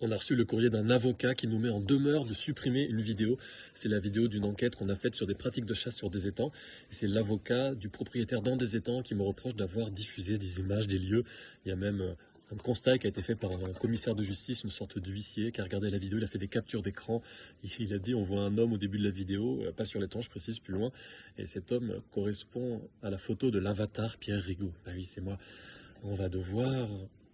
On a reçu le courrier d'un avocat qui nous met en demeure de supprimer une vidéo. C'est la vidéo d'une enquête qu'on a faite sur des pratiques de chasse sur des étangs. Et c'est l'avocat du propriétaire d'un des étangs qui me reproche d'avoir diffusé des images, des lieux. Il y a même un constat qui a été fait par un commissaire de justice, une sorte d'huissier qui a regardé la vidéo, il a fait des captures d'écran. Il a dit on voit un homme au début de la vidéo, pas sur l'étang, je précise plus loin. Et cet homme correspond à la photo de l'avatar Pierre Rigaud. Ah oui, c'est moi. On va devoir...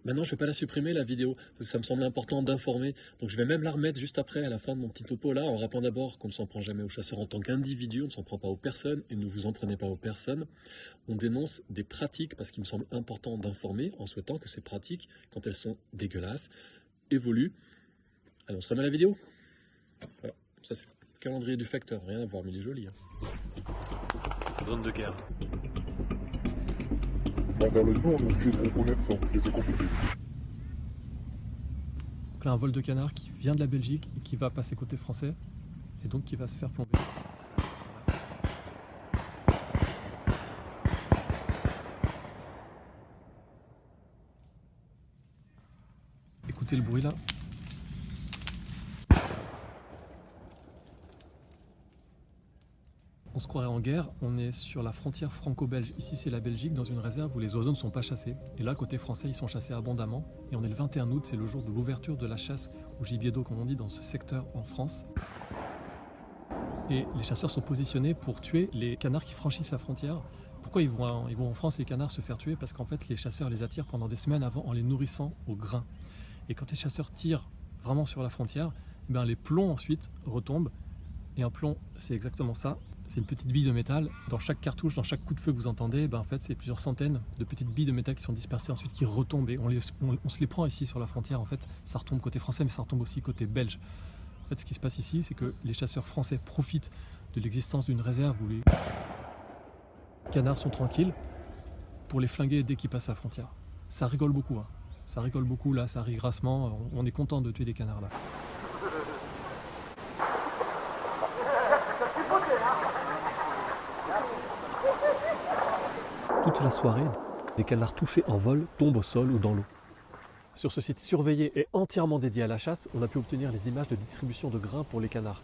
Maintenant, je ne vais pas la supprimer, la vidéo, parce que ça me semble important d'informer. Donc, je vais même la remettre juste après, à la fin de mon petit topo là, en rappelant d'abord qu'on ne s'en prend jamais aux chasseurs en tant qu'individu, on ne s'en prend pas aux personnes, et ne vous en prenez pas aux personnes. On dénonce des pratiques, parce qu'il me semble important d'informer, en souhaitant que ces pratiques, quand elles sont dégueulasses, évoluent. Allez, on se remet à la vidéo. Voilà, ça c'est le calendrier du facteur, rien à voir, mais il est joli. Zone de guerre. Malheureusement, on est obligé de reconnaître ça, et c'est compliqué. Donc là, un vol de canard qui vient de la Belgique et qui va passer côté français, et donc qui va se faire plomber. Écoutez le bruit là. On se croirait en guerre, on est sur la frontière franco-belge. Ici c'est la Belgique, dans une réserve où les oiseaux ne sont pas chassés. Et là, côté français, ils sont chassés abondamment. Et on est le 21 août, c'est le jour de l'ouverture de la chasse au gibier d'eau, comme on dit, dans ce secteur en France. Et les chasseurs sont positionnés pour tuer les canards qui franchissent la frontière. Pourquoi ils vont en France, les canards, se faire tuer? Parce qu'en fait, les chasseurs les attirent pendant des semaines avant en les nourrissant au grain. Et quand les chasseurs tirent vraiment sur la frontière, eh bien, les plombs ensuite retombent. Et un plomb, c'est exactement ça. C'est une petite bille de métal. Dans chaque cartouche, dans chaque coup de feu que vous entendez, en fait, c'est plusieurs centaines de petites billes de métal qui sont dispersées ensuite, qui retombent. Et on se les prend ici sur la frontière. En fait, ça retombe côté français, mais ça retombe aussi côté belge. En fait, ce qui se passe ici, c'est que les chasseurs français profitent de l'existence d'une réserve où les canards sont tranquilles pour les flinguer dès qu'ils passent la frontière. Ça rigole beaucoup. Ça rigole beaucoup, là, ça rit grassement. On est content de tuer des canards, là. Toute la soirée, des canards touchés en vol tombent au sol ou dans l'eau. Sur ce site surveillé et entièrement dédié à la chasse, on a pu obtenir les images de distribution de grains pour les canards.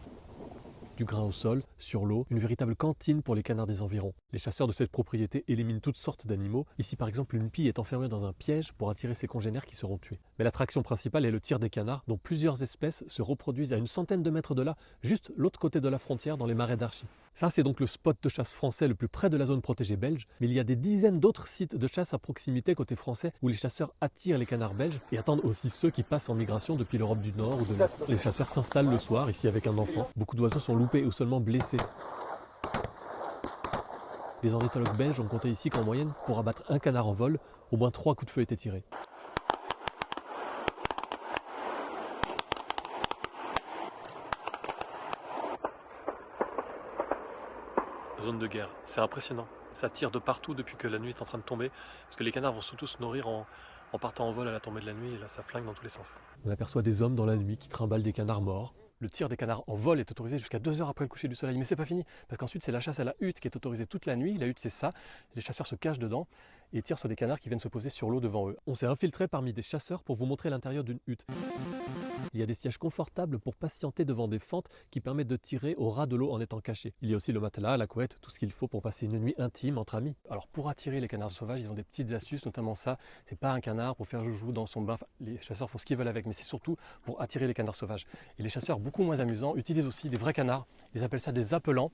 Du grain au sol, sur l'eau, une véritable cantine pour les canards des environs. Les chasseurs de cette propriété éliminent toutes sortes d'animaux. Ici par exemple, une pie est enfermée dans un piège pour attirer ses congénères qui seront tués. Mais l'attraction principale est le tir des canards, dont plusieurs espèces se reproduisent à une centaine de mètres de là, juste l'autre côté de la frontière dans les marais d'Archy. Ça, c'est donc le spot de chasse français le plus près de la zone protégée belge, mais il y a des dizaines d'autres sites de chasse à proximité côté français où les chasseurs attirent les canards belges et attendent aussi ceux qui passent en migration depuis l'Europe du Nord ou de l'Est. Les chasseurs s'installent le soir, ici avec un enfant. Beaucoup d'oiseaux sont loupés ou seulement blessés. Les ornithologues belges ont compté ici qu'en moyenne, pour abattre un canard en vol, au moins 3 coups de feu étaient tirés. Zone de guerre, c'est impressionnant. Ça tire de partout depuis que la nuit est en train de tomber, parce que les canards vont surtout se nourrir en partant en vol à la tombée de la nuit, et là ça flingue dans tous les sens. On aperçoit des hommes dans la nuit qui trimballent des canards morts. Le tir des canards en vol est autorisé jusqu'à 2 heures après le coucher du soleil. Mais c'est pas fini, parce qu'ensuite c'est la chasse à la hutte qui est autorisée toute la nuit. La hutte c'est ça, les chasseurs se cachent dedans et tirent sur des canards qui viennent se poser sur l'eau devant eux. On s'est infiltré parmi des chasseurs pour vous montrer l'intérieur d'une hutte. Il y a des sièges confortables pour patienter devant des fentes qui permettent de tirer au ras de l'eau en étant caché. Il y a aussi le matelas, la couette, tout ce qu'il faut pour passer une nuit intime entre amis. Alors pour attirer les canards sauvages, ils ont des petites astuces, notamment ça. C'est pas un canard pour faire joujou dans son bain. Les chasseurs font ce qu'ils veulent avec, mais c'est surtout pour attirer les canards sauvages. Et les chasseurs, beaucoup moins amusants, utilisent aussi des vrais canards. Ils appellent ça des appelants.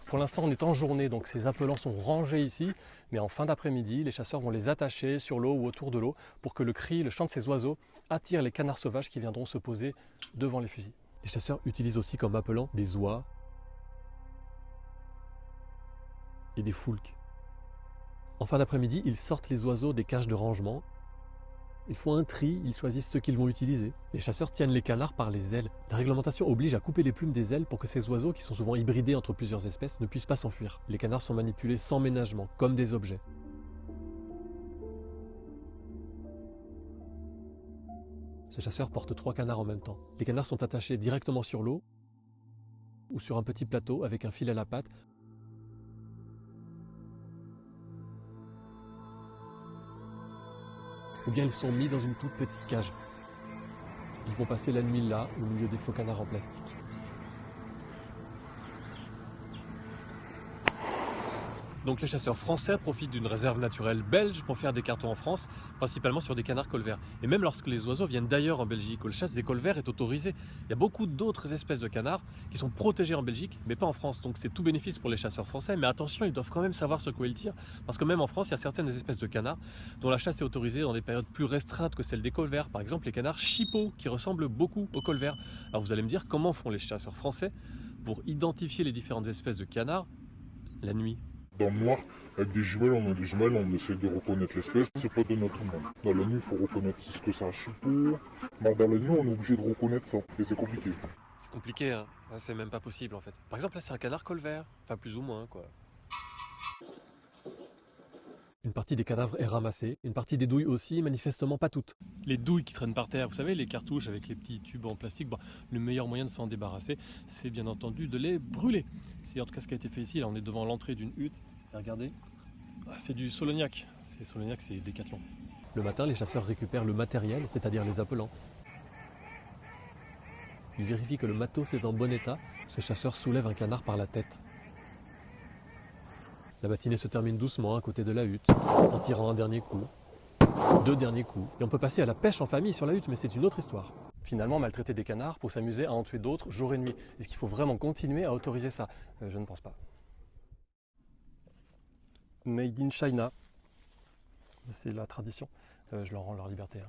Pour l'instant, on est en journée, donc ces appelants sont rangés ici. Mais en fin d'après-midi, les chasseurs vont les attacher sur l'eau ou autour de l'eau pour que le cri, le chant de ces oiseaux attire les canards sauvages qui viendront se poser devant les fusils. Les chasseurs utilisent aussi comme appelants des oies et des foulques. En fin d'après-midi, ils sortent les oiseaux des cages de rangement. Ils font un tri, ils choisissent ceux qu'ils vont utiliser. Les chasseurs tiennent les canards par les ailes. La réglementation oblige à couper les plumes des ailes pour que ces oiseaux, qui sont souvent hybridés entre plusieurs espèces, ne puissent pas s'enfuir. Les canards sont manipulés sans ménagement, comme des objets. Ce chasseur porte 3 canards en même temps. Les canards sont attachés directement sur l'eau ou sur un petit plateau avec un fil à la patte. Ou bien ils sont mis dans une toute petite cage. Ils vont passer la nuit là, au milieu des faux canards en plastique. Donc les chasseurs français profitent d'une réserve naturelle belge pour faire des cartons en France, principalement sur des canards colverts. Et même lorsque les oiseaux viennent d'ailleurs en Belgique, où la chasse des colverts est autorisée, il y a beaucoup d'autres espèces de canards qui sont protégées en Belgique, mais pas en France. Donc c'est tout bénéfice pour les chasseurs français, mais attention, ils doivent quand même savoir sur quoi ils tirent, parce que même en France, il y a certaines espèces de canards dont la chasse est autorisée dans des périodes plus restreintes que celles des colverts. Par exemple, les canards chippeaux, qui ressemblent beaucoup aux colverts. Alors vous allez me dire, comment font les chasseurs français pour identifier les différentes espèces de canards la nuit? Dans le noir, avec des jumelles, on a des jumelles, on essaie de reconnaître l'espèce, c'est pas donné à tout le monde. Dans la nuit, il faut reconnaître ce que c'est un chipot. Mais dans la nuit, on est obligé de reconnaître ça, et c'est compliqué. C'est compliqué, hein. C'est même pas possible en fait. Par exemple, là c'est un canard colvert, enfin plus ou moins quoi. Une partie des cadavres est ramassée, une partie des douilles aussi, manifestement pas toutes. Les douilles qui traînent par terre, vous savez, les cartouches avec les petits tubes en plastique, bon, le meilleur moyen de s'en débarrasser, c'est bien entendu de les brûler. C'est en tout cas ce qui a été fait ici. Là, on est devant l'entrée d'une hutte. Et regardez, c'est du Solognac. Solognac, c'est Décathlon. Le matin, les chasseurs récupèrent le matériel, c'est-à-dire les appelants. Ils vérifient que le matos est en bon état. Ce chasseur soulève un canard par la tête. La matinée se termine doucement à côté de la hutte, en tirant un dernier coup, 2 derniers coups. Et on peut passer à la pêche en famille sur la hutte, mais c'est une autre histoire. Finalement, maltraiter des canards pour s'amuser à en tuer d'autres jour et nuit. Est-ce qu'il faut vraiment continuer à autoriser ça? Je ne pense pas. Made in China, c'est la tradition. Je leur rends leur liberté.